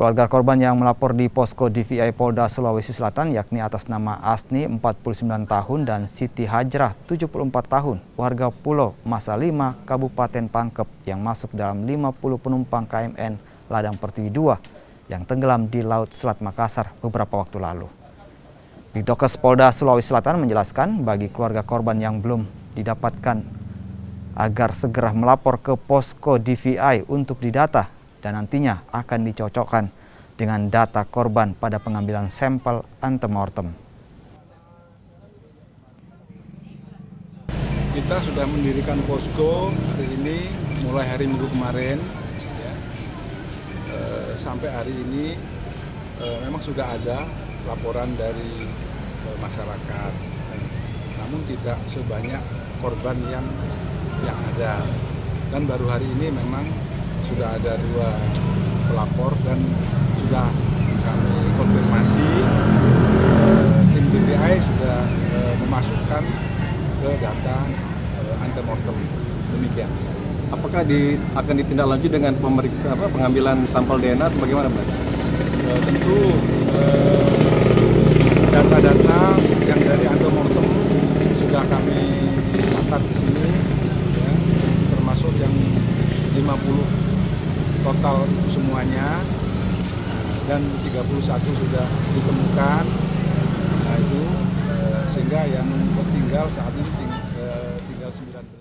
Keluarga korban yang melapor di posko DVI Polda Sulawesi Selatan yakni atas nama Asni 49 tahun dan Siti Hajrah 74 tahun, warga Pulau Masa 5, Kabupaten Pangkep yang masuk dalam 50 penumpang KMN Ladang Pertiwi II yang tenggelam di Laut Selat Makassar beberapa waktu lalu. Bidokes Polda Sulawesi Selatan menjelaskan bagi keluarga korban yang belum didapatkan agar segera melapor ke posko DVI untuk didata dan nantinya akan dicocokkan dengan data korban pada pengambilan sampel antemortem. Kita sudah mendirikan posko hari ini, mulai hari Minggu kemarin, ya. Sampai hari ini memang sudah ada laporan dari masyarakat, namun tidak sebanyak korban yang ada. Dan baru hari ini memang sudah ada 2 pelapor dan sudah kami konfirmasi, tim DVI sudah memasukkan ke data antemortem. Demikian. Apakah akan ditindaklanjuti dengan pengambilan sampel DNA atau bagaimana, Mbak? Tentu data-data yang dari antemortem sudah kami catat di sini, ya, termasuk yang 50 total itu semuanya, dan 31 sudah ditemukan. Nah itu sehingga yang tertinggal saat ini tinggal 19.